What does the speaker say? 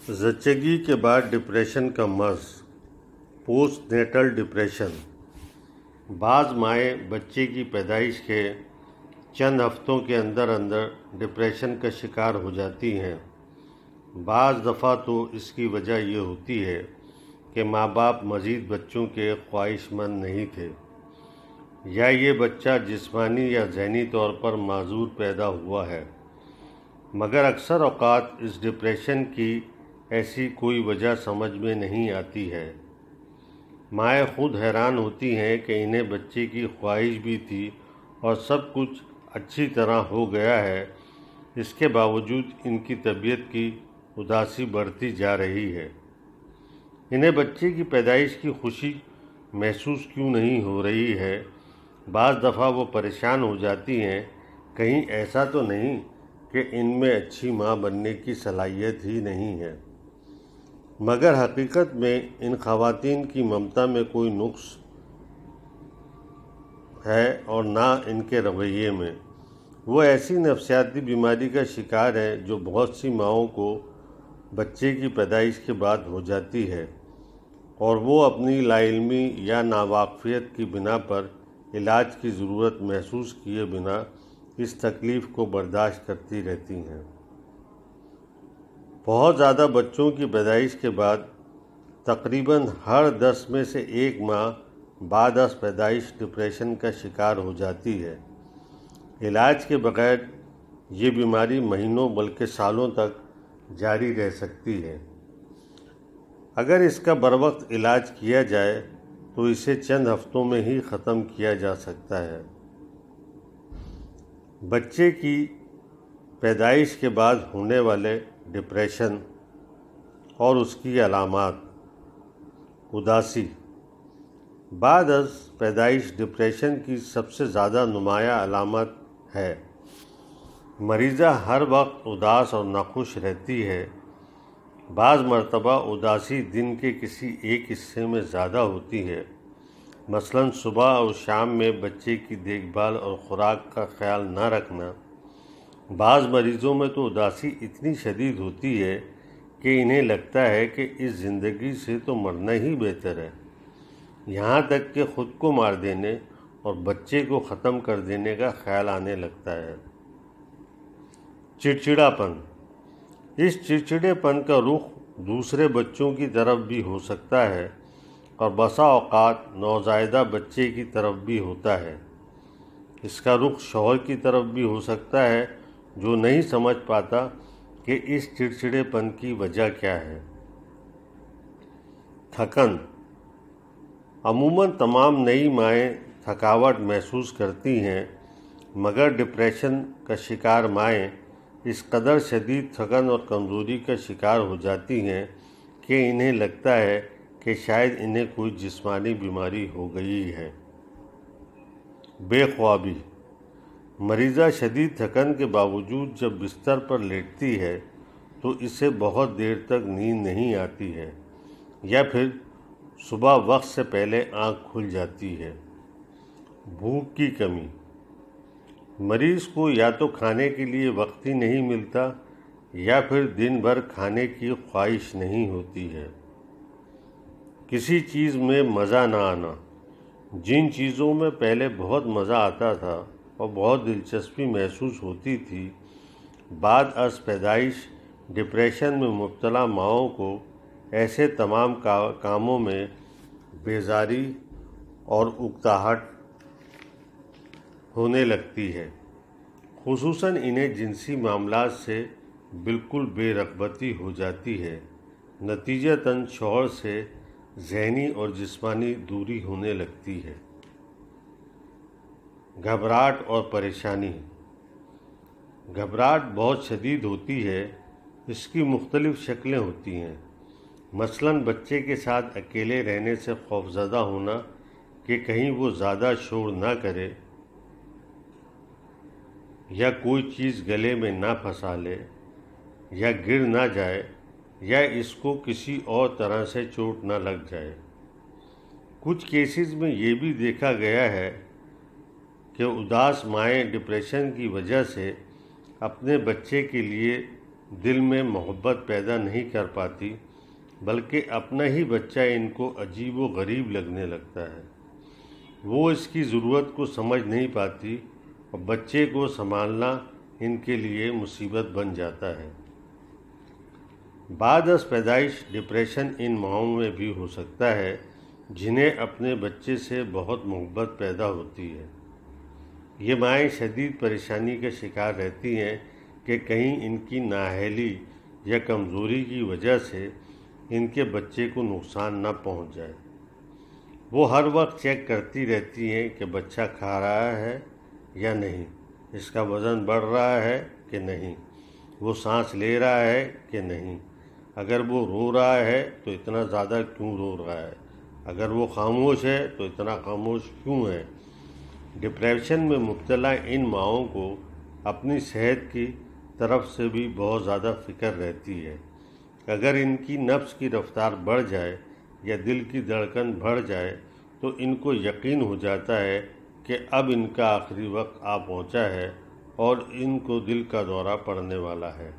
زچگی کے بعد ڈپریشن کا مرض پوسٹ نیٹل ڈپریشن۔ بعض مائیں بچے کی پیدائش کے چند ہفتوں کے اندر ڈپریشن کا شکار ہو جاتی ہیں۔ بعض دفعہ تو اس کی وجہ یہ ہوتی ہے کہ ماں باپ مزید بچوں کے خواہش مند نہیں تھے، یا یہ بچہ جسمانی یا ذہنی طور پر معذور پیدا ہوا ہے۔ مگر اکثر اوقات اس ڈپریشن کی ایسی کوئی وجہ سمجھ میں نہیں آتی ہے۔ مائیں خود حیران ہوتی ہیں کہ انہیں بچے کی خواہش بھی تھی اور سب کچھ اچھی طرح ہو گیا ہے، اس کے باوجود ان کی طبیعت کی اداسی بڑھتی جا رہی ہے۔ انہیں بچے کی پیدائش کی خوشی محسوس کیوں نہیں ہو رہی ہے؟ بعض دفعہ وہ پریشان ہو جاتی ہیں، کہیں ایسا تو نہیں کہ ان میں اچھی ماں بننے کی صلاحیت ہی نہیں ہے۔ مگر حقیقت میں ان خواتین کی ممتا میں کوئی نقص ہے اور نہ ان کے رویے میں۔ وہ ایسی نفسیاتی بیماری کا شکار ہے جو بہت سی ماؤں کو بچے کی پیدائش کے بعد ہو جاتی ہے، اور وہ اپنی لا علمی یا ناواقفیت کی بنا پر علاج کی ضرورت محسوس کیے بنا اس تکلیف کو برداشت کرتی رہتی ہیں۔ بہت زیادہ بچوں کی پیدائش کے بعد تقریباً ہر 10 میں سے 1 ماں بعد از پیدائش ڈپریشن کا شکار ہو جاتی ہے۔ علاج کے بغیر یہ بیماری مہینوں بلکہ سالوں تک جاری رہ سکتی ہے۔ اگر اس کا بروقت علاج کیا جائے تو اسے چند ہفتوں میں ہی ختم کیا جا سکتا ہے۔ بچے کی پیدائش کے بعد ہونے والے ڈپریشن اور اس کی علامات۔ اداسی بعد از پیدائش ڈپریشن کی سب سے زیادہ نمایاں علامت ہے۔ مریضہ ہر وقت اداس اور ناخوش رہتی ہے۔ بعض مرتبہ اداسی دن کے کسی ایک حصے میں زیادہ ہوتی ہے، مثلاً صبح اور شام میں بچے کی دیکھ بھال اور خوراک کا خیال نہ رکھنا۔ بعض مریضوں میں تو اداسی اتنی شدید ہوتی ہے کہ انہیں لگتا ہے کہ اس زندگی سے تو مرنا ہی بہتر ہے، یہاں تک کہ خود کو مار دینے اور بچے کو ختم کر دینے کا خیال آنے لگتا ہے۔ چڑچڑاپن اس چڑچڑے پن کا رخ دوسرے بچوں کی طرف بھی ہو سکتا ہے اور بسا اوقات نوزائیدہ بچے کی طرف بھی ہوتا ہے۔ اس کا رخ شوہر کی طرف بھی ہو سکتا ہے، جو نہیں سمجھ پاتا کہ اس چڑچڑے پن کی وجہ کیا ہے۔ تھکن عموماً تمام نئی مائیں تھکاوٹ محسوس کرتی ہیں، مگر ڈپریشن کا شکار مائیں اس قدر شدید تھکن اور کمزوری کا شکار ہو جاتی ہیں کہ انہیں لگتا ہے کہ شاید انہیں کوئی جسمانی بیماری ہو گئی ہے۔ بے خوابی مریضہ شدید تھکن کے باوجود جب بستر پر لیٹتی ہے تو اسے بہت دیر تک نیند نہیں آتی ہے، یا پھر صبح وقت سے پہلے آنکھ کھل جاتی ہے۔ بھوک کی کمی مریض کو یا تو کھانے کے لیے وقت ہی نہیں ملتا یا پھر دن بھر کھانے کی خواہش نہیں ہوتی ہے۔ کسی چیز میں مزہ نہ آنا جن چیزوں میں پہلے بہت مزہ آتا تھا اور بہت دلچسپی محسوس ہوتی تھی، بعد از پیدائش ڈپریشن میں مبتلا ماؤں کو ایسے تمام کاموں میں بیزاری اور اکتاہٹ ہونے لگتی ہے۔ خصوصاً انہیں جنسی معاملات سے بالکل بے رغبتی ہو جاتی ہے۔ نتیجتاً شوہر سے ذہنی اور جسمانی دوری ہونے لگتی ہے۔ گھبراہٹ اور پریشانی گھبراہٹ بہت شدید ہوتی ہے۔ اس کی مختلف شکلیں ہوتی ہیں، مثلاً بچے کے ساتھ اکیلے رہنے سے خوفزدہ ہونا کہ کہیں وہ زیادہ شور نہ کرے یا کوئی چیز گلے میں نہ پھنسا لے یا گر نہ جائے یا اس کو کسی اور طرح سے چوٹ نہ لگ جائے۔ کچھ کیسز میں یہ بھی دیکھا گیا ہے کہ اداس مائیں ڈپریشن کی وجہ سے اپنے بچے کے لیے دل میں محبت پیدا نہیں کر پاتی، بلکہ اپنا ہی بچہ ان کو عجیب و غریب لگنے لگتا ہے۔ وہ اس کی ضرورت کو سمجھ نہیں پاتی اور بچے کو سنبھالنا ان کے لیے مصیبت بن جاتا ہے۔ بعد از پیدائش ڈپریشن ان ماؤں میں بھی ہو سکتا ہے جنہیں اپنے بچے سے بہت محبت پیدا ہوتی ہے۔ یہ مائیں شدید پریشانی کا شکار رہتی ہیں کہ کہیں ان کی نااہلی یا کمزوری کی وجہ سے ان کے بچے کو نقصان نہ پہنچ جائے۔ وہ ہر وقت چیک کرتی رہتی ہیں کہ بچہ کھا رہا ہے یا نہیں، اس کا وزن بڑھ رہا ہے کہ نہیں، وہ سانس لے رہا ہے کہ نہیں، اگر وہ رو رہا ہے تو اتنا زیادہ کیوں رو رہا ہے، اگر وہ خاموش ہے تو اتنا خاموش کیوں ہے۔ ڈپریشن میں مبتلا ان ماؤں کو اپنی صحت کی طرف سے بھی بہت زیادہ فکر رہتی ہے۔ اگر ان کی نبض کی رفتار بڑھ جائے یا دل کی دھڑکن بڑھ جائے تو ان کو یقین ہو جاتا ہے کہ اب ان کا آخری وقت آ پہنچا ہے اور ان کو دل کا دورہ پڑنے والا ہے۔